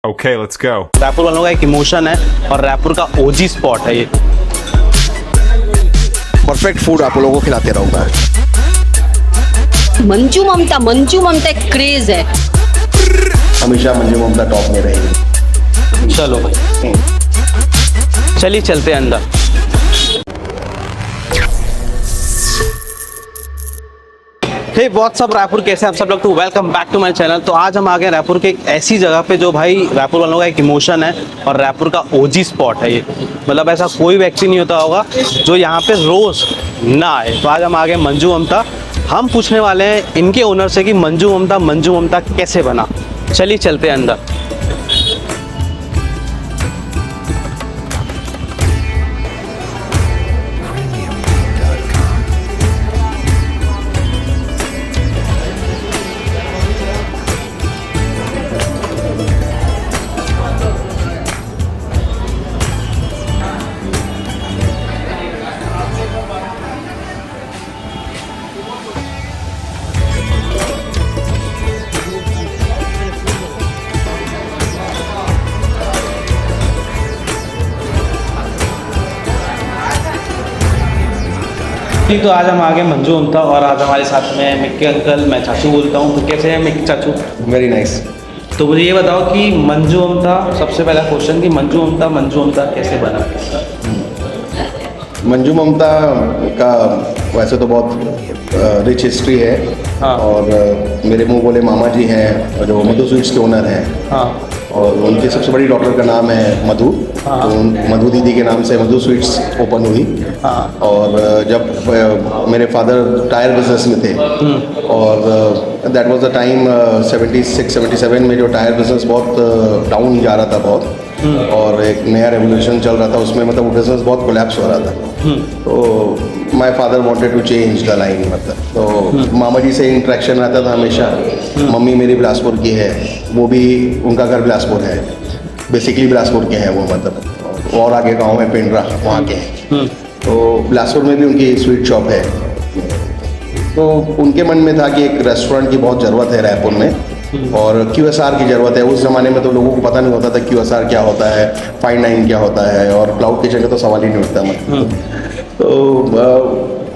Okay, let's go. Raipur वालों का एक इमोशन है और रायपुर का ओजी स्पॉट है ये। परफेक्ट फूड आप लोगों को खिलाते रहूंगा। मंजू ममता एक क्रेज है। हमेशा मंजू ममता टॉप में रहेगी। चलो भाई चलिए चलते हैं अंदर। हे व्हाट्सअप रायपुर, कैसे हैं आप सब लोग। तो welcome back to my channel. तो आज हम आ गए रायपुर के एक ऐसी जगह पे जो भाई रायपुर वालों का एक इमोशन है और रायपुर का ओजी स्पॉट है ये। मतलब ऐसा कोई व्यक्ति नहीं होता होगा जो यहाँ पे रोज ना आए। तो आज हम आ गए मंजू ममता। हम पूछने वाले हैं इनके ओनर से कि मंजू ममता कैसे बना। चलिए चलते हैं अंदर। तो आज हम आ गए मंजू ममता और आज हमारे साथ में मिक्की अंकल, मैं चाचू बोलता हूँ। तो कैसे हैं मिक्की चाचू? Very nice. तो मुझे ये बताओ कि मंजू ममता, सबसे पहला क्वेश्चन कि मंजू ममता कैसे बना? मंजू ममता का वैसे तो बहुत रिच हिस्ट्री है। हाँ। और मेरे मुंह बोले मामा जी हैं जो मधु स्वीट्स के ओनर हैं। हाँ। और उनकी सबसे बड़ी डॉटर का नाम है मधु। हाँ। तो मधु दीदी के नाम से मधु स्वीट्स ओपन हुई। हाँ। और जब मेरे फादर टायर बिजनेस में थे और दैट वाज द टाइम 76-77 में जो टायर बिजनेस बहुत डाउन जा रहा था बहुत, और एक नया रेवोल्यूशन चल रहा था उसमें, मतलब वो बिजनेस बहुत कोलैप्स हो रहा था। तो my father wanted to change the line. मतलब तो मामा जी से इंटरेक्शन रहता था हमेशा। मम्मी मेरी बिलासपुर की है, वो भी उनका घर बिलासपुर है, बेसिकली बिलासपुर के हैं वो, मतलब और आगे गांव है पिंडरा, वहाँ के हैं। तो बिलासपुर में भी उनकी स्वीट शॉप है। तो उनके मन में था कि एक रेस्टोरेंट की बहुत ज़रूरत है रायपुर में और QSR की ज़रूरत है। उस ज़माने में तो लोगों को पता नहीं होता था QSR क्या होता है, फाइन डाइनिंग क्या होता है, और क्लाउड किचन का तो सवाल ही नहीं उठता। मतलब तो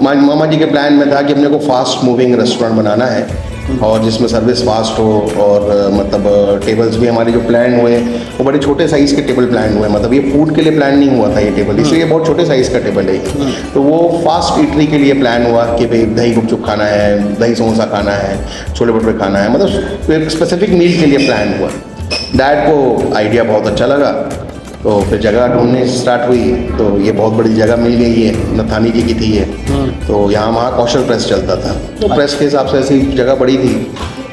मामा जी के प्लान में था कि अपने को फास्ट मूविंग रेस्टोरेंट बनाना है और जिसमें सर्विस फास्ट हो, और मतलब टेबल्स भी हमारे जो प्लान हुए वो बड़े छोटे साइज़ के टेबल प्लान हुए। मतलब ये फूड के लिए प्लान नहीं हुआ था ये टेबल, इसलिए बहुत छोटे साइज़ का टेबल है। तो वो फास्ट ईटरी के लिए प्लान हुआ कि भाई दही गुपचुप खाना है, दही समोसा खाना है, छोले भटूरे खाना है, मतलब एक स्पेसिफिक मील के लिए प्लान हुआ। डैड को आइडिया बहुत अच्छा लगा, तो फिर जगह ढूंढने स्टार्ट हुई। तो ये बहुत बड़ी जगह मिल गई है, नथानी जी की थी ये। तो यहाँ वहाँ कौशल प्रेस चलता था, तो प्रेस के हिसाब से ऐसी जगह बड़ी थी,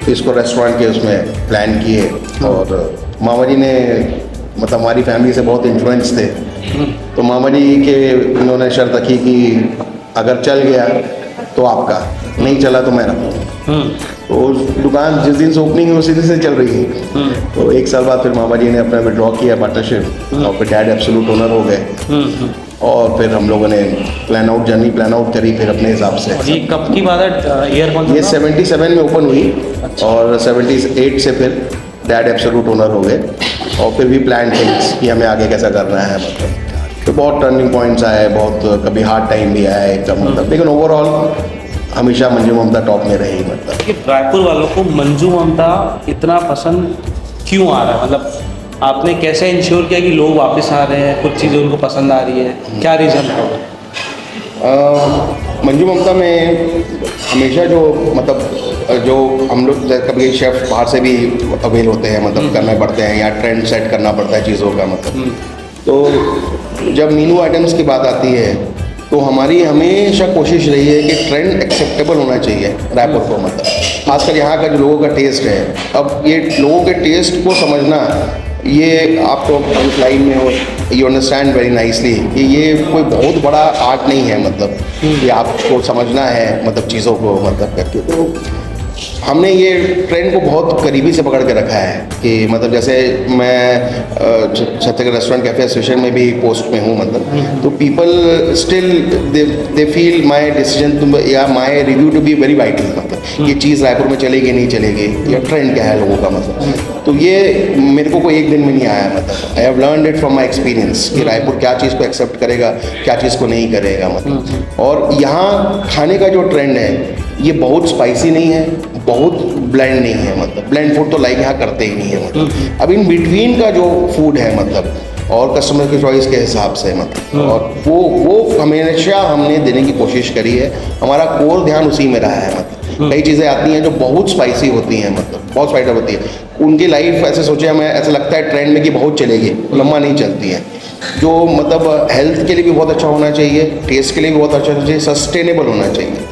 तो इसको रेस्टोरेंट के उसमें प्लान किए। और मामा जी ने, मतलब हमारी फैमिली से बहुत इन्फ्लुएंस थे, तो मामा जी के इन्होंने शर्त रखी कि अगर चल गया तो आपका, नहीं चला तो मैं रखूँगा। तो दुकान जिस दिन से ओपनिंग है उसी दिन से चल रही है। तो एक साल बाद फिर मामा जी ने अपना विड्रॉ किया पार्टनरशिप, और फिर डैड एब्सोल्यूट ओनर हो गए। और फिर हम लोगों ने जर्नी प्लान आउट करी फिर अपने हिसाब से। ये कब की बात है? ईयर कौन सा? ये 77 में ओपन हुई। अच्छा। और 78 से फिर डैड एब्सोल्यूट ओनर हो गए, और फिर भी प्लान थिंग्स कि हमें आगे कैसा करना है। मतलब तो बहुत टर्निंग पॉइंट्स आए, बहुत कभी हार्ड टाइम भी आया एकदम, मतलब लेकिन ओवरऑल हमेशा मंजू ममता टॉप में रही। मतलब कि रायपुर वालों को मंजू ममता इतना पसंद क्यों आ रहा है? मतलब आपने कैसे इंश्योर किया कि लोग वापस आ रहे हैं, कुछ चीज़ें उनको पसंद आ रही है, क्या रीज़न है? मंजू ममता में हमेशा जो, मतलब जो हम लोग कभी शेफ बाहर से भी अवेल होते हैं, मतलब करने पड़ते हैं या ट्रेंड सेट करना पड़ता है चीज़ों का। मतलब तो जब मीनू आइटम्स की बात आती है तो हमारी हमेशा कोशिश रही है कि ट्रेंड एक्सेप्टेबल होना चाहिए रायपुर को। मतलब खासकर यहाँ का जो लोगों का टेस्ट है, अब ये लोगों के टेस्ट को समझना, ये आप तो लाइन में हो, यू अंडरस्टैंड वेरी नाइसली कि ये कोई बहुत बड़ा आर्ट नहीं है। मतलब ये आपको समझना है, मतलब चीज़ों को मतलब करके। तो हमने ये ट्रेंड को बहुत करीबी से पकड़ के रखा है कि मतलब जैसे मैं छत्तीसगढ़ रेस्टोरेंट कैफे एसोसिएशन में भी पोस्ट में हूँ मतलब, तो people still they feel my decision या my review to be very vital, मतलब ये चीज़ रायपुर में चलेगी नहीं चलेगी या ट्रेंड क्या है लोगों का मतलब। तो ये मेरे को कोई एक दिन में नहीं आया, मतलब I have learned it from my experience कि रायपुर क्या चीज़ को एक्सेप्ट करेगा, क्या चीज़ को नहीं करेगा मतलब। और यहाँ खाने का जो ट्रेंड है ये बहुत स्पाइसी नहीं है, बहुत ब्लेंड नहीं है, मतलब ब्लेंड फूड तो लाइक यहाँ करते ही नहीं है मतलब। अब इन बिटवीन का जो फूड है मतलब, और कस्टमर की चॉइस के हिसाब से मतलब, और वो हमेशा हमने देने की कोशिश करी है। हमारा कोर ध्यान उसी में रहा है मतलब। कई चीज़ें आती हैं जो बहुत स्पाइसी होती हैं, मतलब बहुत स्पाइसी होती है, उनकी लाइफ ऐसे सोचे हमें ऐसा लगता है ट्रेंड में कि बहुत चलेगी, लम्बा नहीं चलती है। जो मतलब हेल्थ के लिए भी बहुत अच्छा होना चाहिए, टेस्ट के लिए भी बहुत अच्छा होना चाहिए, सस्टेनेबल होना चाहिए,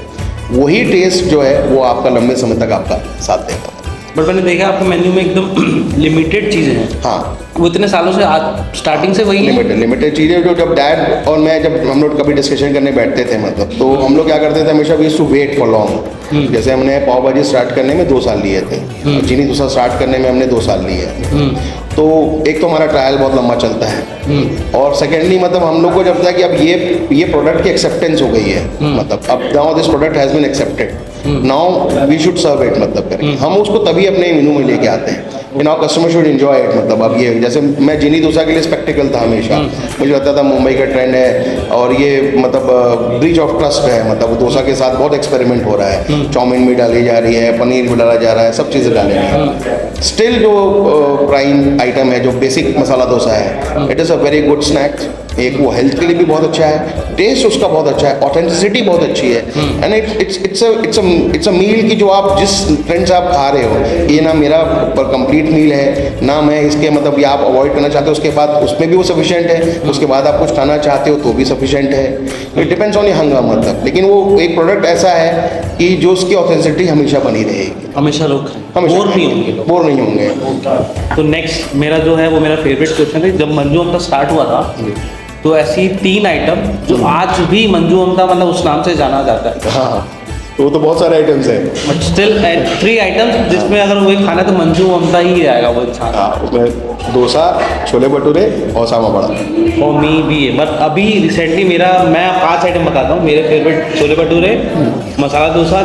वही टेस्ट जो है वो आपका लंबे समय तक आपका साथ देगा। बट मैंने देखा आपके मेन्यू में एकदम लिमिटेड चीज़ें हैं। हाँ, वो इतने सालों से आज स्टार्टिंग से वही है। लिमिटेड चीज़ें जो जब डैड और मैं जब हम लोग कभी डिस्कशन करने बैठते थे मतलब, तो हम लोग क्या करते थे हमेशा, we used to wait for long. जैसे हमने पाव भाजी स्टार्ट करने में 2 साल लिए थे, और चीनी डोसा स्टार्ट करने में हमने 2 साल लिए। तो एक तो हमारा ट्रायल बहुत लंबा चलता है, और सेकेंडली मतलब हम लोग को जब तक कि अब ये प्रोडक्ट की एक्सेप्टेंस हो गई है, मतलब अब now this product has been accepted, now we should serve it, मतलब करके हम उसको तभी अपने मेनू में लेके आते हैं कि now customer should enjoy it. मतलब अब ये जैसे मैं चीनी डोसा के लिए स्पेक्टिकल था हमेशा, मुझे लगता था मुंबई का ट्रेंड है और ये मतलब ब्रीच ऑफ ट्रस्ट है, मतलब डोसा के साथ बहुत एक्सपेरिमेंट हो रहा है, चाउमीन भी डाली जा रही है, पनीर भी डाला जा रहा है, सब चीज़ें डाले हैं। स्टिल जो प्राइम आइटम है जो बेसिक मसाला डोसा है, it is a very good snack. एक वो हेल्थ के लिए भी बहुत अच्छा है, टेस्ट उसका बहुत अच्छा है, ऑथेंटिसिटी बहुत अच्छी है, एंड इट्स अ मील की जो आप जिस ट्रेंड से आप खा रहे हो, ये ना मेरा कंप्लीट मील है ना मैं इसके मतलब ये आप अवॉइड करना चाहते हो उसके बाद उसमें भी वो सफिशिएंट है, उसके बाद आप कुछ खाना चाहते हो तो भी सफिशिएंट है। It depends on your hunger मतलब, लेकिन वो एक प्रोडक्ट ऐसा है कि जो उसकी ऑथेंटिसिटी हमेशा बनी रहेगी, हमेशा लोग हमेशा बोर नहीं होंगे लोग। बोर नहीं होंगे। तो नेक्स्ट मेरा जो है वो मेरा फेवरेट क्वेश्चन है, जब मंजू ममता स्टार्ट हुआ था तो ऐसी 3 आइटम जो आज भी मंजू ममता मतलब उस नाम से जाना जाता है। हाँ, तो वो तो बहुत सारे आइटम्स हैं, बट स्टिल 3 आइटम्स जिसमें अगर वही खाना तो मंजू ममता ही आएगा वो इंसान। हाँ, उसमें डोसा, छोले भटूरे और सामा बड़ा। और मी भी है, बट अभी रिसेंटली मैं 5 आइटम बताता हूँ। मेरे फेवरेट छोले भटूरे, मसाला डोसा,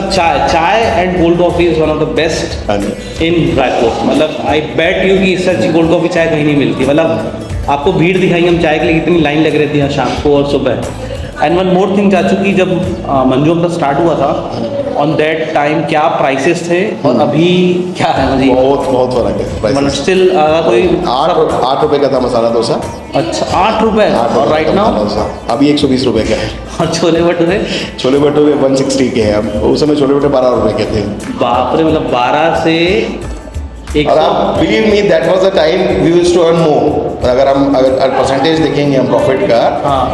चाय and cold coffee is one of the best in Raipur. मतलब आई बेट यू कि इससे अच्छी कोल्ड कॉफ़ी चाय कहीं नहीं मिलती। मतलब आपको भीड़ दिखाएंगे हम चाय के लिए, कितनी लाइन लग रहती है शाम को और सुबह। एंड वन मोर थिंग चाचू की जब मंजू ममता स्टार्ट हुआ था ऑन दैट टाइम क्या प्राइसेस थे और अभी क्या है? मुझे बहुत फर्क है। मतलब स्टिल कोई 8 रुपये का था मसाला डोसा। अच्छा, 8 रुपये और राइट नाउ अभी 120 रुपये का है। और छोले भटूरे 160 के हैं। अब उस समय छोले भटूरे 12 रुपये के थे। बाप रे, मतलब 12 से और आप believe me that was the time we used to earn more. अगर परसेंटेज देखेंगे हम प्रॉफिट का,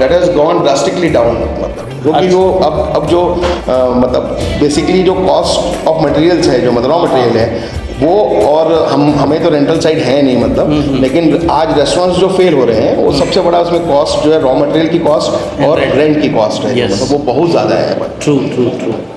that has gone drastically down. मतलब क्योंकि जो अब जो मतलब बेसिकली जो कॉस्ट ऑफ मटेरियल्स है, जो मतलब रॉ मटेरियल है वो, और हमें तो रेंटल साइड है नहीं मतलब, लेकिन आज रेस्टोरेंट्स जो फेल हो रहे हैं वो सबसे बड़ा उसमें कॉस्ट जो है रॉ मटेरियल की कॉस्ट और रेंट की कॉस्ट है। Yes. मतलब वो बहुत ज़्यादा है। ट्रू।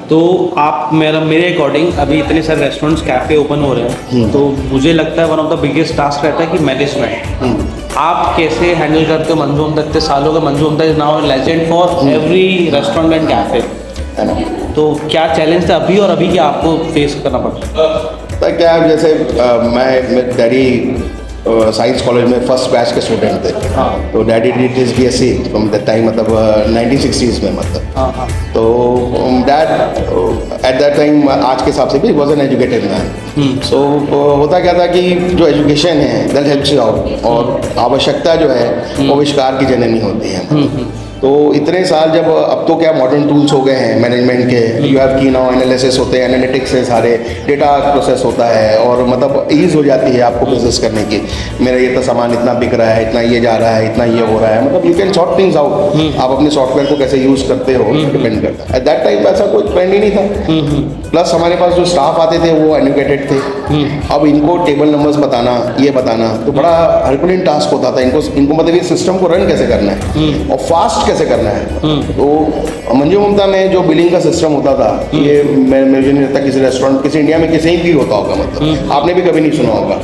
तो आप मेरे अकॉर्डिंग अभी इतने सारे रेस्टोरेंट्स कैफ़े ओपन हो रहे हैं, तो मुझे लगता है one of the biggest task रहता है कि मैनेजमेंट। आप कैसे हैंडल करते हो मंजू ममता? इतने सालों का Manju Mamata is now legend for every restaurant and cafe, है ना? तो क्या चैलेंज था अभी और अभी क्या आपको फेस करना पड़ता है? क्या जैसे मैं डैडी साइंस कॉलेज में फर्स्ट बैच के स्टूडेंट थे। हाँ। तो daddy did his BSc from that time, मतलब 1960s में मतलब। हाँ। तो डैड एट दैट टाइम आज के हिसाब से भी वॉज एन एजुकेटेड मैन। सो होता क्या था कि जो एजुकेशन है दैट हेल्प्स यू आउट, और आवश्यकता जो है वो आविष्कार की जननी होती है। तो इतने साल जब अब तो क्या मॉडर्न टूल्स हो गए हैं मैनेजमेंट के, यू हैव की नाउ एनालिसिस होते हैं, एनालिटिक्स है, सारे डेटा प्रोसेस होता है, और मतलब ईज हो जाती है आपको बिजनेस करने की। मेरा ये तो सामान इतना बिक रहा है, इतना ये जा रहा है, इतना ये हो रहा है, मतलब you can sort things out. आप अपने सॉफ्टवेयर को कैसे यूज़ करते हो डिपेंड करता है। एट दैट टाइम ऐसा कोई ट्रेंड ही नहीं था। प्लस हमारे पास जो स्टाफ आते थे वो एजुकेटेड थे। अब इनको टेबल नंबर्स बताना, ये बताना तो बड़ा हरकुलिन टास्क होता था। इनको मतलब ये सिस्टम को रन कैसे करना है और फास्ट कैसे करना है। तो मंजू ममता में जो बिलिंग का सिस्टम होता था, ये मुझे नहीं लगता किसी रेस्टोरेंट, किसी इंडिया में किसी भी होता होगा, मतलब आपने भी कभी नहीं सुना होगा।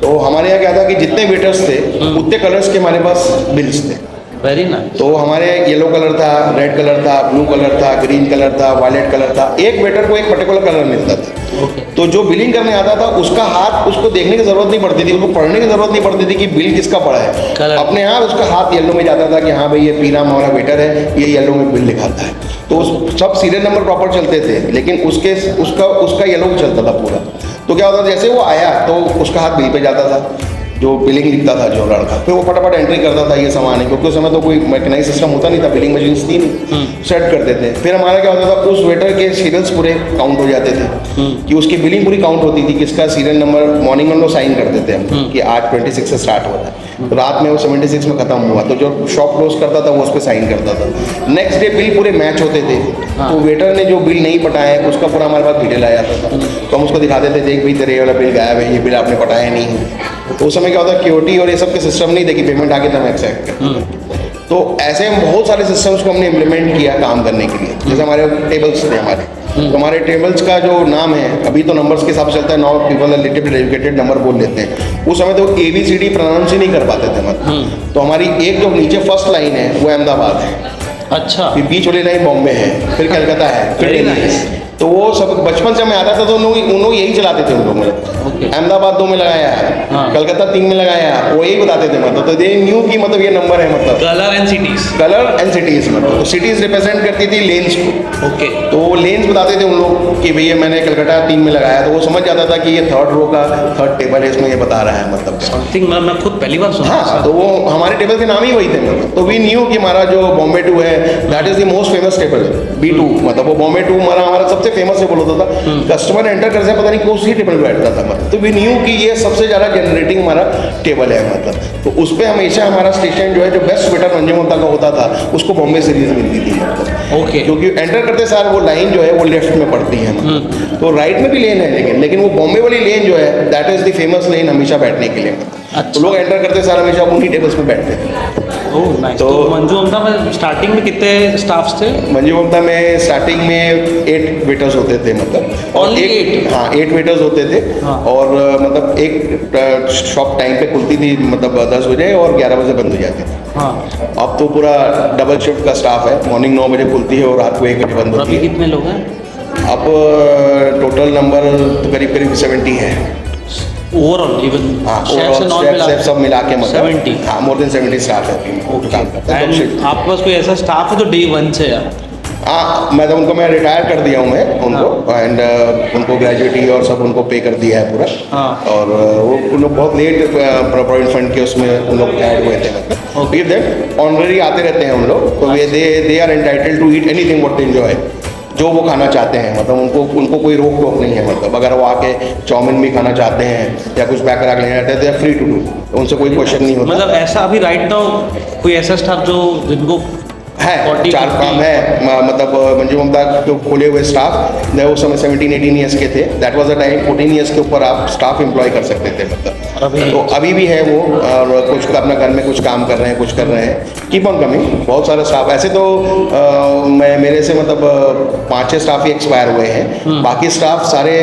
तो हमारे यहाँ क्या था कि जितने वेटर्स थे उतने कलर्स के हमारे पास बिल्स थे। Very nice. तो हमारे येलो कलर था, रेड कलर था, ब्लू कलर था, ग्रीन कलर था, वायलेट कलर था। एक वेटर को एक पर्टिकुलर कलर मिलता था। तो जो बिलिंग करने आता था उसका हाथ, उसको देखने की जरूरत नहीं पड़ती थी, उसको पढ़ने की जरूरत नहीं पड़ती थी कि बिल किसका पड़ा है। Correct. अपने यहाँ उसका हाथ येलो में जाता था कि हाँ भाई ये पीना हमारा वेटर है, ये येलो में बिल लिखाता है। तो सब सीरियल नंबर प्रॉपर चलते थे, लेकिन उसका येलो चलता था पूरा। तो क्या होता था, जैसे वो आया तो उसका हाथ बिल पे जाता था, जो बिलिंग लिखता था जो लड़का, फिर वो फटाफट एंट्री करता था ये सामान है, क्योंकि उस समय तो कोई मैकेनाइज सिस्टम होता नहीं था, बिलिंग मशीन्स थी नहीं, सेट करते थे। फिर हमारा क्या होता था, उस वेटर के सीरियल्स पूरे काउंट हो जाते थे कि उसकी बिलिंग पूरी काउंट होती थी, किसका सीरियल नंबर। मॉर्निंग में लोग साइन कर देते हैं कि आज 26 से स्टार्ट हुआ था, रात में वो 76 में खत्म हुआ, तो जो शॉप क्लोज करता था वो उस पर साइन करता था। नेक्स्ट डे बिल पूरे मैच होते थे। तो वेटर ने जो बिल नहीं पटाया है उसका पूरा हमारे पास डिटेल आ जाता था। तो हम उसको दिखाते थे, देख भाई तेरे ये वाला बिल गायब है, ये बिल आपने पटाया नहीं है। तो उस समय क्या होता है, क्यूटी और ये सब के सिस्टम नहीं थे कि पेमेंट आके तब एक्सेप्ट कर। तो ऐसे बहुत सारे सिस्टम्स को हमने इम्प्लीमेंट किया काम करने के लिए। जैसे हमारे टेबल्स थे हमारे, तो हमारे टेबल्स का जो नाम है, अभी तो नंबर्स के हिसाब से चलता है, now people are little educated, number बोल लेते हैं। उस समय तो ABCD प्रोनाउंस ही नहीं कर पाते थे मतलब। तो हमारी एक जो नीचे फर्स्ट लाइन है वो अहमदाबाद है, अच्छा। फिर बीच वाली लाइन बॉम्बे है, फिर कलकत्ता है, फिर Very दिल्ली nice. है। तो वो सब बचपन से हमें आता था, तो उन लोग यही चलाते थे। उन लोग Okay. अहमदाबाद 2 में लगाया है, हाँ। कलकत्ता 3 में लगाया है, वो यही बताते थे मतलब। तो दे न्यू की मतलब ये नंबर है, मतलब colour and cities. Colour and cities, मतलब तो सिटीज रिप्रेजेंट करती थी लेन्स को। ओके। तो वो लेन्स बताते थे उन लोग कि भैया मैंने कलकत्ता 3 में लगाया, तो वो समझ जाता था कि ये थर्ड रो का थर्ड टेबल है, इसमें ये बता रहा है मतलब। समथिंग मैं खुद पहली बार सुना। हाँ, तो वो हमारे टेबल के नाम ही वही थे मतलब। तो वी न्यू कि हमारा जो बॉम्बे 2 है that is the most famous table, B2, मतलब वो बॉम्बे 2 हमारा सबसे फेमस टेबल होता था। कस्टमर एंटर कर से पता नहीं कौन सी टेबल पे बैठता था मतलब। तो वी न्यू कि ये सबसे ज़्यादा जनरेटिंग हमारा टेबल है मतलब। तो उस पर हमेशा हमारा स्टेशन जो है, जो बेस्ट वेटर मंजू ममता का होता था, उसको बॉम्बे सीरीज मिलती थी मतलब। ओके। क्योंकि एंटर करते सार वो लाइन जो है वो लेफ्ट में पड़ती है मतलब। तो राइट में भी लेन है, लेकिन वो बॉम्बे वाली लेन जो है दैट इज द फेमस लेन हमेशा बैठने के लिए। अच्छा। तो लोग एंटर करते सार हमेशा उन्हीं टेबल्स में बैठते थे। Oh nice. तो तो मंजू ममता में स्टार्टिंग में कितने स्टाफ्स थे? मंजू ममता में स्टार्टिंग में 8 वेटर्स होते थे मतलब। और Only 8? हाँ 8 वेटर्स होते थे। हाँ। और मतलब एक शॉप टाइम पे खुलती थी, मतलब 10 बजे और 11 बजे बंद हो जाती थी। हाँ। अब तो पूरा डबल शिफ्ट का स्टाफ है, मॉर्निंग 9 बजे खुलती है और रात को 1 बजे बंद और होती अभी है। कितने लोग हैं अब टोटल नंबर तो करीब करीब 70 है। ओवरऑल? इवन हाँ, शेफ्स एंड ऑल मिला के? सब मिला के मतलब 70? हाँ, मोर देन 70 स्टाफ है जो काम करता है। एंड आपके पास कोई ऐसा स्टाफ है जो डे 1 से है? हाँ, मैं रिटायर कर दिया हूँ मैं उनको। एंड उनको ग्रेजुएटी और सब उनको पे कर दिया है पूरा। हाँ। और वो उन लोग बहुत लेट प्रोविडेंट फंड के उसमें उन लोग ऐड हुए थे मतलब। Okay. देन ऑनररी आते रहते हैं हम लोग, तो they are entitled to eat anything what they enjoy, जो वो खाना चाहते हैं मतलब। उनको कोई रोक टोक नहीं है मतलब। अगर वो आके चाउमीन भी खाना चाहते हैं या कुछ पैक करा के लेना चाहते हैं, they are free to do, उनसे कोई क्वेश्चन नहीं होता। मतलब ऐसा अभी राइट नाउ कोई ऐसा स्टाफ जो जिनको है 40, 4 काम है मतलब। मंजू ममता जो खोले हुए स्टाफ ने उस समय 17-18 ईयर्स के थे। That was the time 14 years के ऊपर आप स्टाफ एम्प्लॉय कर सकते थे मतलब। तो अभी भी है वो, और कुछ अपना घर में कुछ काम कर रहे हैं, कुछ कर रहे हैं। कीप ऑन कमिंग, बहुत सारे स्टाफ ऐसे तो मेरे से मतलब 5-6 स्टाफ ही एक्सपायर हुए हैं। बाकी स्टाफ सारे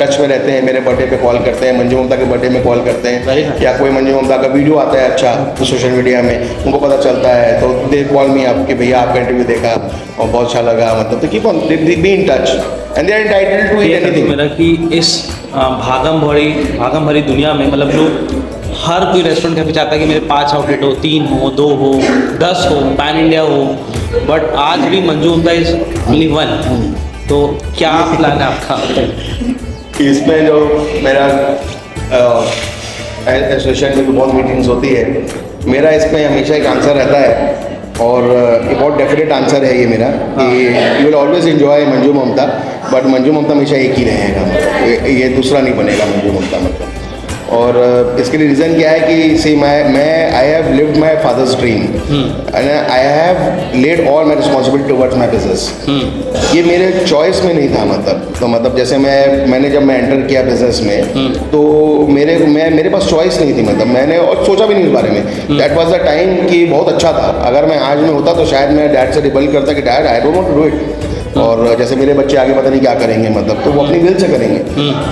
टच में रहते हैं, मेरे बर्थडे पे कॉल करते हैं, मंजू ममता के बर्थडे में कॉल करते Very हैं, nice. या कोई मंजू ममता का वीडियो आता है अच्छा तो सोशल मीडिया में उनको पता चलता है, तो दे कॉल मी आप कि भैया आपका इंटरव्यू देखा और बहुत अच्छा लगा मतलब। तो keep on be in touch and they are entitled to eat anything. मेरा कि इस भागम भरी दुनिया में मतलब जो हर कोई रेस्टोरेंट का चाहता है कि मेरे 5 आउटलेट हो, 3 हो, 2 हो, 10 हो, पैन इंडिया हो, बट आज भी मंजू ममता इज ओनली 1। तो क्या प्लान है आपका इसमें? जो मेरा एसोसिएशन में बहुत मीटिंग्स होती है, मेरा इसमें हमेशा एक आंसर रहता है, और ये बहुत डेफिनेट आंसर है ये मेरा कि you will always enjoy Manju Mamata, but Manju Mamata हमेशा एक ही रहेगा मतलब। ये दूसरा नहीं बनेगा मंजू ममता मतलब। और इसके लिए रीज़न क्या है कि सी मैं I have lived my father's dream and I have led all my responsibility towards my business. ये मेरे चॉइस में नहीं था, मतलब जैसे मैंने जब मैं एंटर किया बिजनेस में तो मेरे पास चॉइस नहीं थी, मतलब मैंने और सोचा भी नहीं उस बारे में। दैट वाज द टाइम कि बहुत अच्छा था। अगर मैं आज में होता तो शायद मैं डैड से रिबल करता कि dad I don't want to do it, और जैसे मेरे बच्चे आगे पता नहीं क्या करेंगे, मतलब तो वो अपनी विल से करेंगे।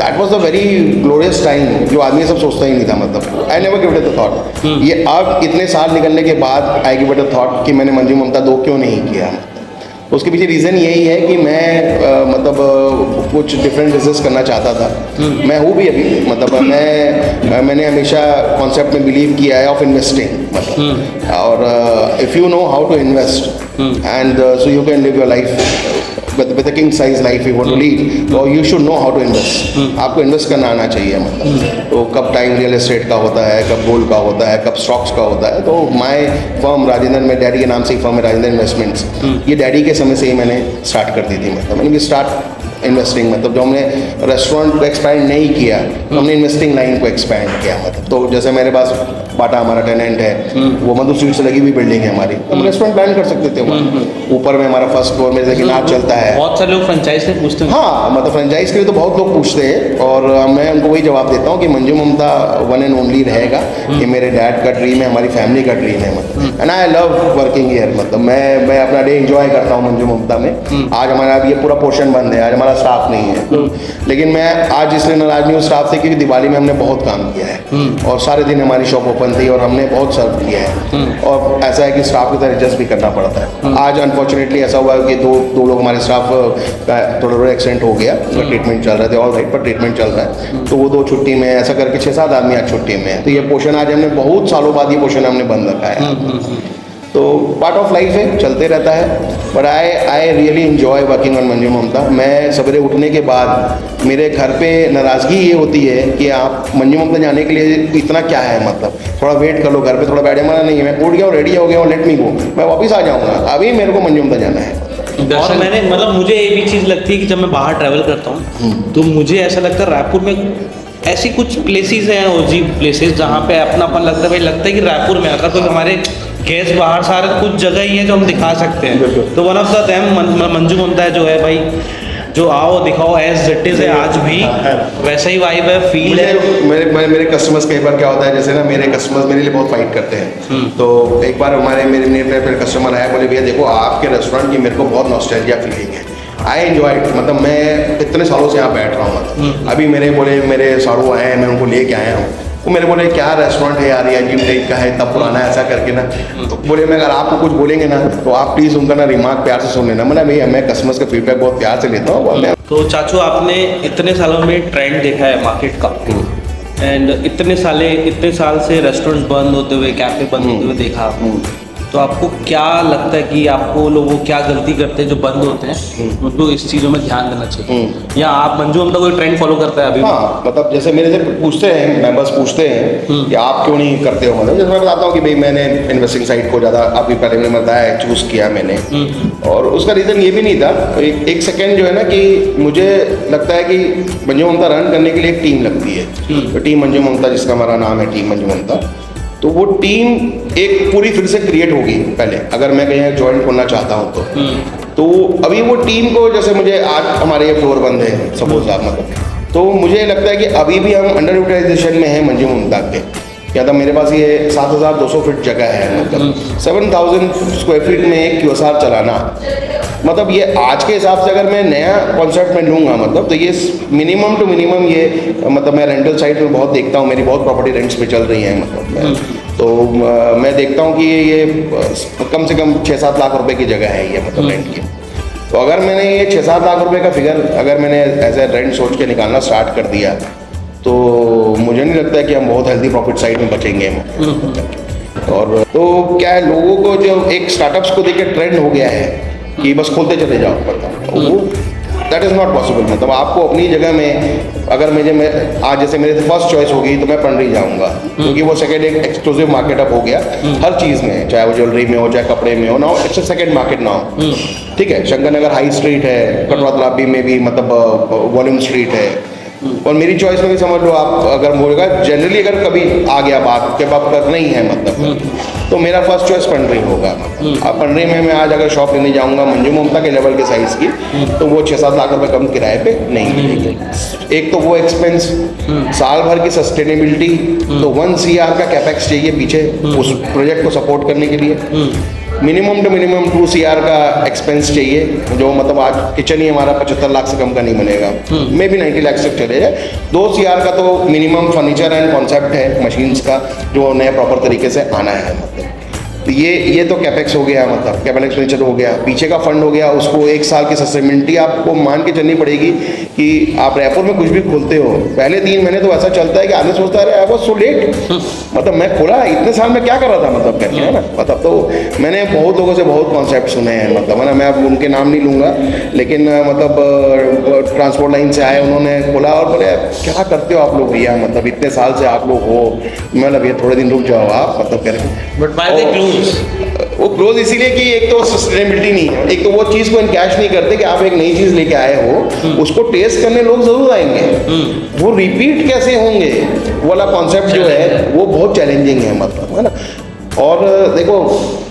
That was a very glorious time जो आदमी सब सोचता ही नहीं था, मतलब I never give it a thought. ये अब इतने साल निकलने के बाद I give it a thought कि मैंने मंजू ममता 2 क्यों नहीं किया। उसके पीछे रीज़न यही है कि मैं कुछ डिफरेंट बिजनेस करना चाहता था। मैं हूँ भी अभी, मतलब मैंने हमेशा कॉन्सेप्ट में बिलीव किया है ऑफ इन्वेस्टिंग, मतलब और if you know how to invest and so you can live your life with a king size life you want to lead, so you should know how to invest। आपको invest करना आना चाहिए, मतलब तो कब time real estate का होता है, कब गोल्ड का होता है, कब स्टॉक्स का होता है। तो माय फर्म राजेंद्र, में डैडी के नाम से ही फर्म है राजेंद्र इन्वेस्टमेंट्स, ये डैडी के समय से ही मैंने स्टार्ट कर दी थी। मतलब मैंने स्टार्ट इन्वेस्टिंग, मतलब जो हमने रेस्टोरेंट को एक्सपैंड नहीं किया, हमने इन्वेस्टिंग लाइन को एक्सपैंड किया। मतलब तो जैसे मेरे पास बाटा हमारा टेनेंट है, वो मधु स्वीट से लगी हुई बिल्डिंग है हमारी, हम रेस्टोरेंट प्लान कर सकते थे वहाँ। ऊपर में हमारा फर्स्ट फ्लोर में जैसे नाच चलता है, बहुत सारे लोग फ्रेंचाइज से पूछते हैं। हाँ, मतलब फ्रेंचाइज के लिए तो बहुत लोग पूछते हैं, और मैं उनको वही जवाब देता हूँ कि मंजू ममता वन एंड ओनली रहेगा। ये मेरे डैड का ड्रीम है, हमारी फैमिली का ड्रीम है, मतलब and I love working here. मतलब मैं अपना डे एंजॉय करता हूँ मंजू ममता में। आज हमारा अब ये पूरा पोर्शन बंद है, आज हमारा स्टाफ नहीं है, लेकिन मैं आज इसलिए नाराज नहीं हूँ स्टाफ से क्योंकि दिवाली में हमने बहुत काम किया है और सारे दिन हमारी शॉप ओपन थी और हमने बहुत सर्व किया है। और ऐसा है कि स्टाफ की तरह एडजस्ट भी करना पड़ता है। आज अनफॉर्चुनेटली ऐसा हुआ कि दो लोग हमारे स्टाफ का थोड़ा एक्सीडेंट हो गया, ट्रीटमेंट चल रहे थे, ऑल राइट, पर ट्रीटमेंट चल रहा है, तो वो 2 छुट्टी में, ऐसा करके 6-7 आदमी आज छुट्टी में है। तो ये पोर्शन आज हमने बहुत सालों बाद ये पोर्शन हमने बंद रखा है। तो पार्ट ऑफ लाइफ है, चलते रहता है। But I really enjoy working on Manju Mamata. मैं सवेरे उठने के बाद मेरे घर पे नाराज़गी ये होती है कि आप मंजू ममता जाने के लिए इतना क्या है, मतलब थोड़ा वेट कर लो, घर पे थोड़ा बैठे, मना नहीं है, मैं उठ गया हूँ, रेडी हो गया हूँ, लेट मी गो, मैं वापस आ जाऊँगा, अभी मेरे को मंजू ममता जाना है। और मैंने मतलब मुझे ये भी चीज़ लगती है कि जब मैं बाहर ट्रैवल करता हूँ तो मुझे ऐसा लगता है रायपुर में ऐसी कुछ प्लेसेस हैं, ओजी प्लेसेस, जहाँ पे अपनापन लगता है। भाई लगता है कि रायपुर में अगर कोई हमारे गेस्ट बाहर से आ रहे तो कुछ जगह ही है जो हम दिखा सकते हैं। तो one of the them Manju Mamata जो है भाई, जो आओ दिखाओ एज इट इज है, आज भी वैसा ही वाइब है, फील है। मेरे कस्टमर्स कई बार क्या होता है, जैसे ना मेरे कस्टमर्स मेरे लिए बहुत फाइट करते हैं। तो एक बार मेरे कस्टमर आया, बोले भैया देखो आपके रेस्टोरेंट की मेरे को बहुत नॉस्टैल्जिया फीलिंग है, आई एंजॉय इट। मतलब मैं इतने सालों से यहाँ बैठ रहा हूँ, मतलब अभी मेरे सारू आए हैं, मैं उनको लेके आया हूँ, वो मेरे बोले क्या रेस्टोरेंट है यार, ये अजीब टाइप का है, इतना पुराना है, ऐसा करके ना। तो बोले मैं अगर आपको कुछ बोलेंगे ना तो आप प्लीज़ उनका ना रिमार्क प्यार से सुन लेना। मैंने भैया मैं कस्टमर्स का फीडबैक बहुत प्यार से लेता हूँ। तो चाचू आपने इतने सालों में ट्रेंड देखा है मार्केट का, एंड इतने साल से रेस्टोरेंट्स बंद होते हुए, कैफे बंद होते हुए देखा, तो आपको क्या लगता है कि आपको लोग वो क्या गलती करते हैं जो बंद होते हैं, उनको इस चीज़ों में ध्यान देना चाहिए, या आप मंजू ममता कोई ट्रेंड फॉलो करता है अभी? हाँ, मतलब जैसे मेरे से पूछते हैं, मेंबर्स पूछते हैं कि आप क्यों नहीं करते हो, मतलब जैसे मैं बताता हूँ कि भाई मैंने इन्वेस्टिंग साइड को ज़्यादा अभी पहले मैंने बताया चूज़ किया मैंने, और उसका रीज़न ये भी नहीं था। एक सेकेंड जो है ना कि मुझे लगता है कि मंजू ममता रन करने के लिए एक टीम लगती है, तो टीम मंजू ममता जिसका हमारा नाम है टीम मंजू ममता, तो वो टीम एक पूरी फिर से क्रिएट होगी। पहले अगर मैं कहीं ज्वाइन करना चाहता हूँ तो अभी वो टीम को, जैसे मुझे आज हमारे ये फ्लोर बंद है सपोज आप, मतलब तो मुझे लगता है कि अभी भी हम अंडर यूटिलाइजेशन में है मंजू ममता के। क्या था, मेरे पास ये 7,200 फीट जगह है, मतलब 7,000 स्क्वायर फीट में एक QSR चलाना, मतलब ये आज के हिसाब से अगर मैं नया कॉन्सेप्ट में लूँगा, मतलब तो ये मिनिमम टू मिनिमम ये, मतलब मैं रेंटल साइट में बहुत देखता हूँ, मेरी बहुत प्रॉपर्टी रेंट्स पे चल रही हैं, मतलब तो मैं देखता हूँ कि ये कम से कम 6-7 लाख रुपए की जगह है ये, मतलब रेंट की। तो अगर मैंने ये 6-7 लाख रुपए का फिगर अगर मैंने एज ए रेंट सोच के निकालना स्टार्ट कर दिया, तो मुझे नहीं लगता है कि हम बहुत हेल्दी प्रॉफिट साइड में बचेंगे। और तो क्या है, लोगों को जो एक स्टार्टअप्स को देख के ट्रेंड हो गया है कि बस खोलते चले जाओ, वो दैट इज़ नॉट पॉसिबल। मतलब आपको अपनी जगह में, अगर मैं आज जैसे मेरे फर्स्ट चॉइस होगी तो मैं पंडरी जाऊंगा, क्योंकि वो सेकंड एक एक्सक्लूसिव मार्केट अब हो गया हर चीज़ में, चाहे वो ज्वेलरी में हो चाहे कपड़े में हो, now it's a second market now. ठीक है, शंकर नगर हाई स्ट्रीट है, कटवा तालाबी में भी मतलब वॉल्यूम स्ट्रीट है, और मेरी चॉइस में भी समझ लो आप, अगर बोलेगा जनरली अगर कभी आ गया बात कि अब करना ही है मतलब, तो मेरा फर्स्ट चॉइस पंडरी होगा। अब पंडरी में मैं आज अगर शॉप लेने जाऊंगा मंजू ममता के लेवल के साइज़ की, तो वो 6-7 लाख रुपए कम किराए पे नहीं मिलेगी। एक तो वो एक्सपेंस, साल भर की सस्टेनेबिलिटी, तो 1 CR का कैपेक्स चाहिए पीछे उस प्रोजेक्ट को सपोर्ट करने के लिए। मिनिमम टू मिनिमम 2 CR का एक्सपेंस चाहिए, जो मतलब आज किचन ही हमारा 75 लाख से कम का नहीं बनेगा, मे भी 90 लाख तक चले जाए। 2 CR का तो मिनिमम फर्नीचर एंड कॉन्सेप्ट है मशीन्स का, जो नया प्रॉपर तरीके से आना है मतलब। तो ये तो कैपेक्स हो गया, मतलब कैपिटल एक्सपेंडिचर हो गया, पीछे का फंड हो गया। उसको 1 साल की सस्टेनेबिलिटी आपको मान के चलनी पड़ेगी कि आप रायपुर में कुछ भी खोलते हो, पहले 3 महीने तो ऐसा चलता है कि आदमी सोचता है आई वाज सो लेट, मतलब मैं खोला इतने साल में क्या कर रहा था मतलब करके, है ना। मतलब तो मैंने बहुत लोगों से बहुत कॉन्सेप्ट सुने हैं, मतलब है ना, मैं अब उनके नाम नहीं लूँगा, लेकिन मतलब ट्रांसपोर्ट लाइन से आए, उन्होंने खोला और बोले क्या करते हो आप लोग भैया, मतलब इतने साल से आप लोग हो, मतलब भैया थोड़े दिन रुक जाओ आप, मतलब करके। बट बाय द क्लोज, वो क्लोज इसीलिए कि एक तो सस्टेनेबिलिटी नहीं है, एक तो वो चीज़ को इनकैश नहीं करते कि आप एक नई चीज़ लेके आए हो, उसको टेस्ट करने लोग जरूर आएंगे, वो रिपीट कैसे होंगे वो वाला कॉन्सेप्ट जो है वो बहुत चैलेंजिंग है, मतलब है ना। और देखो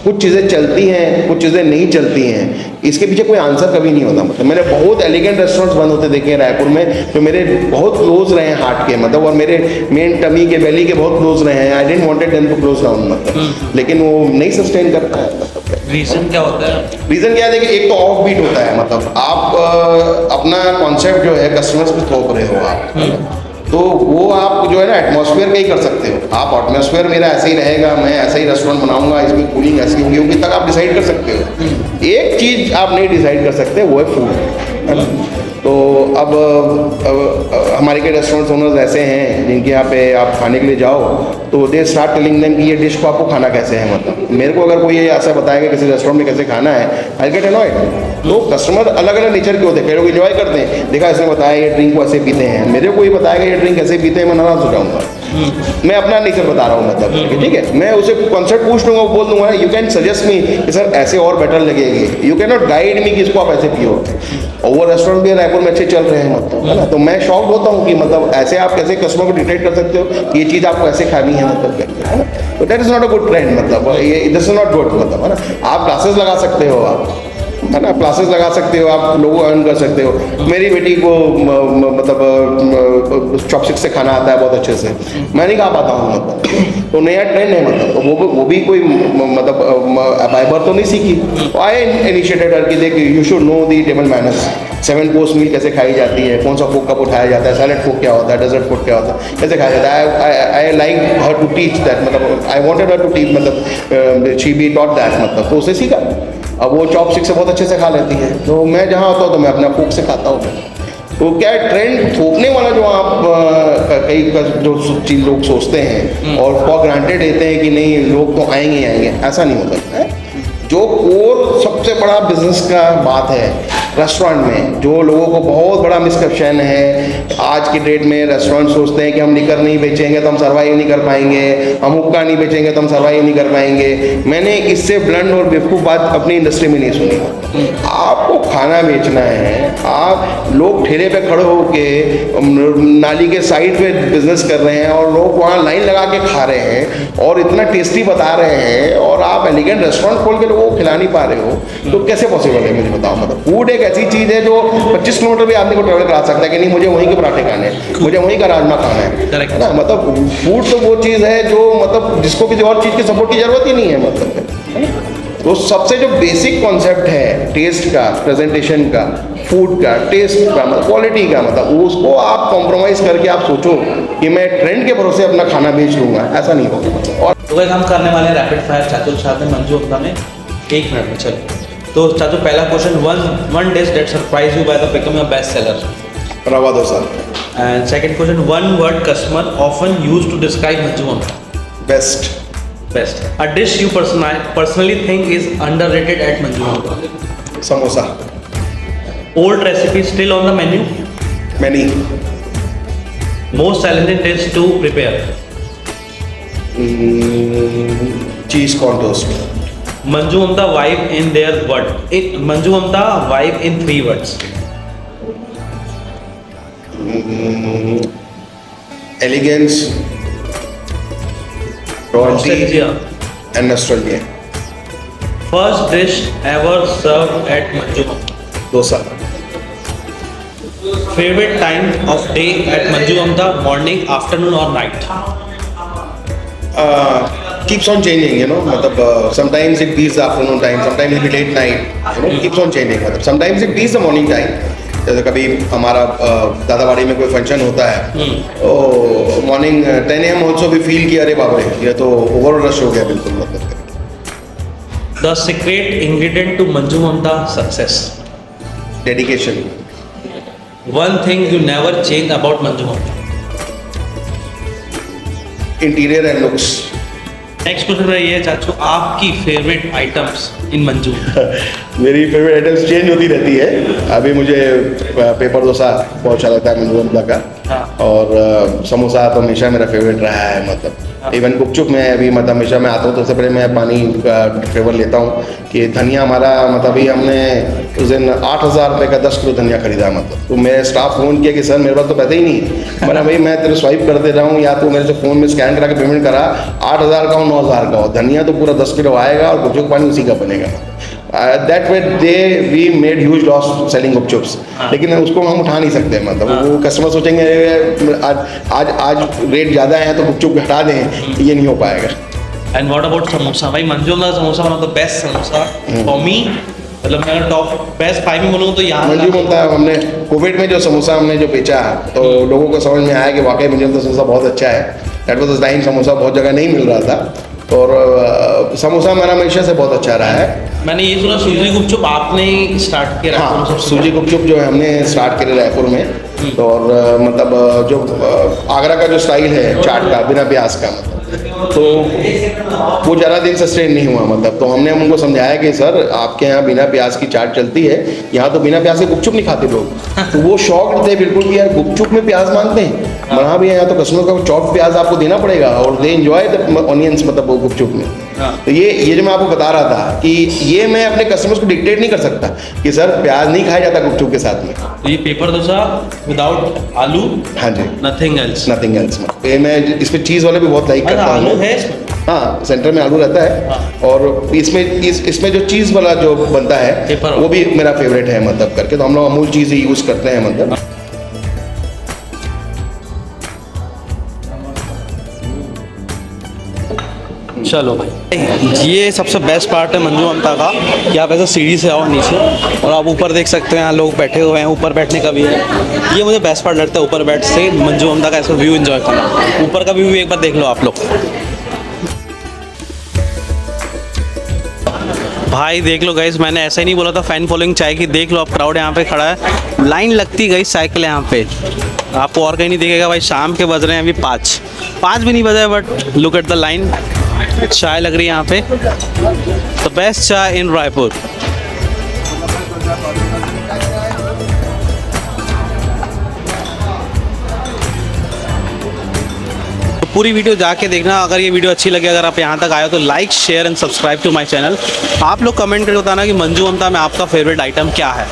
कुछ चीज़ें चलती हैं, कुछ चीज़ें नहीं चलती हैं, इसके पीछे कोई आंसर कभी नहीं होता। मतलब मैंने बहुत एलिगेंट रेस्टोरेंट्स बंद होते देखे हैं रायपुर में, जो मेरे बहुत क्लोज रहे हैं हार्ट के, मतलब और मेरे मेन टमी के बेली के बहुत क्लोज रहे हैं। I didn't wanted them to close down, मतलब लेकिन वो नहीं सस्टेन करता है। मतलब रीजन क्या होता है? रीज़न क्या है, देखिए एक तो ऑफ बीट होता है, मतलब आप अपना कॉन्सेप्ट जो है कस्टमर्स पे थोप रहे हो आप, तो वो आप जो है ना एटमॉस्फेयर का ही कर सकते हो। आप एटमॉस्फेयर मेरा ऐसे ही रहेगा, मैं ऐसा ही रेस्टोरेंट बनाऊंगा, इसमें कूलिंग ऐसी होगी होगी तक आप डिसाइड कर सकते हो। एक चीज़ आप नहीं डिसाइड कर सकते, वो है फूड, है ना। तो अब हमारे के रेस्टोरेंट्स ओनर्स ऐसे हैं जिनके यहाँ पे आप खाने के लिए जाओ तो दे स्टार्ट टेलिंग देम कि ये डिश को आपको खाना कैसे है। मतलब मेरे को अगर कोई ये ऐसा बताएगा किसी रेस्टोरेंट में कैसे खाना है, आई गेट अनॉयड। तो कस्टमर अलग अलग नेचर के होते हैं, कई लोग इन्जॉय करते हैं, देखा इसने बताया ये ड्रिंक को ऐसे पीते हैं, मेरे को ये बताएगा ये ड्रिंक कैसे पीते हैं, मैं नाराज हो जाऊँगा। मैं अपना नेचर बता रहा हूँ, मतलब ठीक है, मैं उसे कॉन्सेप्ट पूछ लूँगा, बोल दूंगा यू कैन सजेस्ट मी कि सर ऐसे और बेटर लगेगी, you can not guide me कि इसको आप ऐसे पियो। और वो रेस्टोरेंट भी रायपुर में अच्छे चल रहे हैं, मतलब है ना। तो मैं शॉक होता हूँ कि मतलब ऐसे आप कैसे कस्टमर को डिटेक्ट कर सकते हो, ये चीज़ आपको ऐसे खानी है, मतलब करके, है ना। तो that is not a good trend, मतलब ये दिस इज नॉट गुड, मतलब है ना। आप क्लासेस लगा सकते हो, आप है ना, क्लासेस लगा सकते हो, आप लोगों को अर्न कर सकते हो। मेरी बेटी को मतलब चॉपस्टिक से खाना आता है बहुत अच्छे से, मैं नहीं खा पाता हूँ, मतलब तो नया ट्रेंड है, मतलब तो वो भी कोई मतलब बाय बर्थ तो नहीं सीखी। आई इनिशिएटेड हर कि देख you should know the table manners, 7 course meal कैसे खाई जाती है, कौन सा फूड कब उठाया जाता है, सैलेड फूड क्या होता है, डेजर्ट फूड क्या होता है, कैसे खाया जाता है। I like her to teach that, मतलब I wanted her to teach, मतलब शी बी टॉट दैट, मतलब तो उसे सीखा। अब वो चॉपस्टिक से बहुत अच्छे से खा लेती है, तो मैं जहाँ होता हूँ तो मैं अपना फूक से खाता हूँ। तो क्या है ट्रेंड थोपने वाला जो आप कई जो चीज़ लोग सोचते हैं और फॉर ग्रांटेड लेते हैं कि नहीं लोग तो आएंगे ही आएंगे, ऐसा नहीं होता है। जो कोर सबसे बड़ा बिजनेस का बात है रेस्टोरेंट में, जो लोगों को बहुत बड़ा मिसकंसेप्शन है आज की डेट में, रेस्टोरेंट सोचते हैं कि हम लिकर नहीं बेचेंगे तो हम सर्वाइव नहीं कर पाएंगे, हम हुक्का नहीं बेचेंगे तो हम सर्वाइव नहीं कर पाएंगे। मैंने इससे ब्लंड और बेवकूफ़ बात अपनी इंडस्ट्री में नहीं सुनी। आपको खाना बेचना है, आप लोग ठेले पे खड़े होके नाली के साइड पे बिजनेस कर रहे हैं और लोग वहाँ लाइन लगा के खा रहे हैं और इतना टेस्टी बता रहे हैं, और आप एलिगेंट रेस्टोरेंट खोल के लोगों को खिला नहीं पा रहे हो, तो कैसे पॉसिबल है मुझे बताओ। मतलब फूड एक ऐसी चीज़ है जो 25 किलोमीटर भी आदमी को ट्रैवल करा सकता है कि नहीं मुझे वहीं के पराठे खाने हैं, मुझे वहीं का राजमा खाना है ना। मतलब फूड तो वो चीज़ है जो मतलब जिसको किसी और चीज़ की सपोर्ट की जरूरत ही नहीं है, मतलब तो सबसे जो बेसिक कॉन्सेप्ट है टेस्ट का, प्रेजेंटेशन का, फूड का, टेस्ट का, मतलब क्वालिटी का, मतलब उसको आप कॉम्प्रोमाइज़ करके आप सोचो कि मैं ट्रेंड के भरोसे अपना खाना बेच लूँगा, ऐसा नहीं होगा। और तो हम करने वाले हैं रैपिड फायर चाचू साहब में मंजू अपना में 1 मिनट में। चलो तो चाचू पहला question, one dish that surprise you by the become your best seller. Rava dosa. And second question, one word customer often used to describe Manju Mamata. Best. Best. A dish you personally think is underrated at Manju Mumta. Samosa. Old recipe still on the menu. Many. Most challenging dish to prepare. Cheese corn toast. Manju Mumta vibe in their word. Manju Mumta vibe in 3 words. Elegance, royalty and nostalgia. First dish ever served at Manju Mamta. Dosa. Favorite time of day at Manju Mamta, morning, afternoon or night? Keeps on changing, you know, मतलब sometimes it beats the afternoon time, sometimes it be late night, you know, keeps on changing, मतलब sometimes it beats the morning time. जैसे कभी हमारा दादाबाड़ी में कोई function होता है तो मॉर्निंग 10 AM ऑल्सो भी फील किया, अरे बाप रे ये तो ओवर रश हो गया बिल्कुल, मतलब The secret ingredient to Manju Mamta success. Dedication. One thing you never change about Manju Mamta. Interior and looks. Next question मेरा ये है चाचू, आपकी favorite items in Manju? मेरी फेवरेट आइटम्स चेंज होती रहती है। अभी मुझे पेपर डोसा बहुत अच्छा लगता है मंजू का, हाँ। और समोसा तो हमेशा मेरा फेवरेट रहा है, मतलब इवन गुपचुप में अभी मतलब हमेशा मैं आता हूँ तो सबसे पहले मैं पानी का फ्लेवर लेता हूँ कि धनिया हमारा, मतलब अभी हमने उस दिन 8,000 रुपये का 10 किलो धनिया खरीदा, मतलब तो मेरे स्टाफ फ़ोन किया कि सर मेरे पास तो पैसे ही नहीं है। मैंने भाई मैं तेरे स्वाइप कर दे रहा हूँ या तो मेरे से फ़ोन में स्कैन करा के पेमेंट करा, 8,000 का हो 9,000 का हो, धनिया तो पूरा 10 किलो आएगा और गुपचुप पानी उसी का बनेगा। That way they we made huge loss selling gupchups, लेकिन उसको हम उठा नहीं सकते, मतलब वो कस्टमर सोचेंगे आज रेट ज़्यादा है तो गुपचुप हटा दें, ये नहीं हो पाएगा। And what about samosa? भाई मंजू का samosa one of the best samosa for me, मतलब मैं अगर टॉप बेस्ट 5 में बोलूँ तो यहाँ मंजू ममता हमने कोविड में जो समोसा हमने जो बेचा तो लोगों को समझ में आया कि वाकई मंजू ममता समोसा बहुत अच्छा है। That was the time samosa बहुत जगह नहीं मिल रहा था और समोसा हमारा हमेशा से बहुत अच्छा रहा है। मैंने ये सुना सूजी गुपचुप आपने स्टार्ट किया। हाँ, सूजी गुपचुप जो है हमने स्टार्ट करे रायपुर में, तो और मतलब जो आगरा का जो स्टाइल है चाट का बिना प्याज का, तो वो ज़्यादा दिन सस्टेन नहीं हुआ, मतलब तो हमने उनको समझाया कि सर आपके यहाँ बिना प्याज की चाट चलती है, यहाँ तो बिना प्याज के गुपचुप नहीं खाते लोग। तो वो शॉक्ड थे बिल्कुल कि यार गुपचुप में प्याज मांगते हैं, मना भी है यहाँ तो कस्टमर का चॉप प्याज आपको देना पड़ेगा और दे एंजॉय द ऑनियंस, मतलब वो गुपचुप में। तो ये जो मैं आपको बता रहा था कि ये मैं अपने कस्टमर्स को डिक्टेट नहीं कर सकता कि सर प्याज नहीं खाया जाता गुपचुप के साथ में। तो ये पेपर डोसा विदाउट आलू, हाँ जी, नथिंग एल्स। Nothing else. ये मैं इसमें चीज़ वाले भी बहुत लाइक करता हूँ। आलू है इसमें? हाँ, सेंटर में आलू रहता है और इसमें जो चीज़ वाला जो बनता है वो भी मेरा फेवरेट है, मतलब करके तो हम लोग अमूल चीज़ यूज़ करते हैं, मतलब। चलो भाई, ये सबसे बेस्ट पार्ट है मंजू ममता का कि आप ऐसे सीढ़ी से आओ नीचे और आप ऊपर देख सकते हैं, यहाँ लोग बैठे हुए हैं, ऊपर बैठने का भी है। ये मुझे बेस्ट पार्ट लगता है, ऊपर बैठ से मंजू ममता का ऐसा व्यू एंजॉय करना। ऊपर का व्यू भी एक बार देख लो आप लोग। भाई देख लो गाइस, मैंने ऐसा ही नहीं बोला था फैन फॉलोइंग चाय की। देख लो आप, क्राउड यहाँ पे खड़ा है, लाइन लगती गई साइकिल यहाँ पे, आपको और कहीं नहीं दिखेगा भाई। शाम के बज रहे हैं अभी 5 भी नहीं बजे, but look at the line. चाय लग रही है यहाँ पे, द बेस्ट चाय इन रायपुर। तो पूरी वीडियो जाके देखना। अगर ये वीडियो अच्छी लगे, अगर आप यहाँ तक आए हो तो like share and subscribe to my channel. आप लोग कमेंट करके बताना कि मंजू ममता में आपका फेवरेट आइटम क्या है।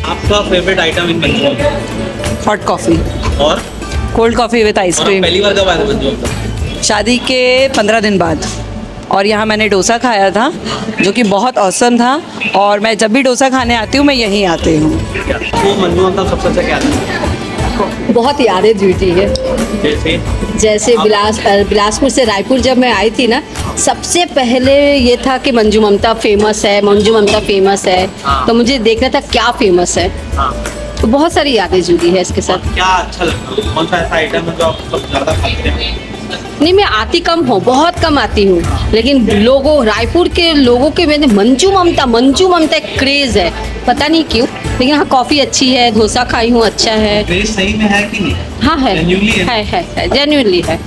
आपका favourite item in Manju Mamta? Hot coffee, और कोल्ड कॉफ़ी विद और आप आइसक्रीम। पहली बार कब आए थे मंजू ममता? शादी के 15 दिन बाद, और यहाँ मैंने डोसा खाया था जो कि बहुत औसम था, और मैं जब भी डोसा खाने आती हूँ मैं यहीं आती हूँ। वो मंजू ममता सबसे अच्छा क्या था? बहुत यादें जुड़ी है। जैसे बिलासपुर से रायपुर जब मैं आई थी ना, सबसे पहले ये था कि मंजू ममता फेमस है, मंजू ममता फेमस है, तो मुझे देखना था क्या फेमस है। तो बहुत सारी यादें जुड़ी है इसके साथ। क्या अच्छा लगता है? कौन सा ऐसा आइटम है जो आप सबसे ज़्यादा खाते हैं? नहीं, मैं आती कम हूँ, बहुत कम आती हूँ, लेकिन लोगों रायपुर के लोगों के मैंने मंजू ममता एक क्रेज़ है, पता नहीं क्यों। लेकिन हाँ, कॉफ़ी अच्छी है, डोसा खाई हूँ, अच्छा है। क्रेज़ सही में है कि नहीं? हाँ है, Genuinely है? है जेन्युइनली है।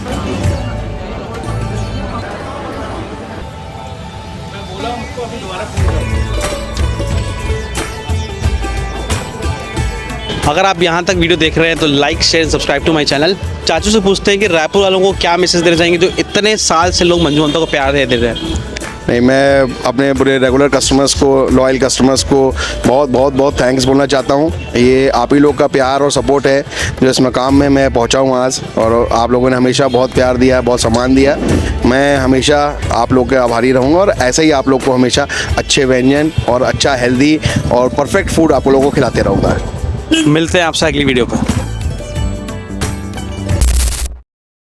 अगर आप यहाँ तक वीडियो देख रहे हैं तो like share subscribe to my channel. चाचू से पूछते हैं कि रायपुर वालों को क्या मैसेज देना चाहेंगे जो इतने साल से लोग मंजू ममता को प्यार दे रहे हैं। नहीं, मैं अपने पूरे रेगुलर कस्टमर्स को, लॉयल कस्टमर्स को बहुत बहुत बहुत थैंक्स बोलना चाहता हूँ। ये आप ही लोग का प्यार और सपोर्ट है जो इस मकाम में मैं पहुँचा हूँ आज, और आप लोगों ने हमेशा बहुत प्यार दिया, बहुत सम्मान दिया। मैं हमेशा आप लोग के आभारी रहूँगा और ऐसे ही आप लोग को हमेशा अच्छे व्यंजन और अच्छा हेल्दी और परफेक्ट फूड आप लोगों को खिलाते रहूँगा। मिलते हैं आपसे अगली वीडियो पर।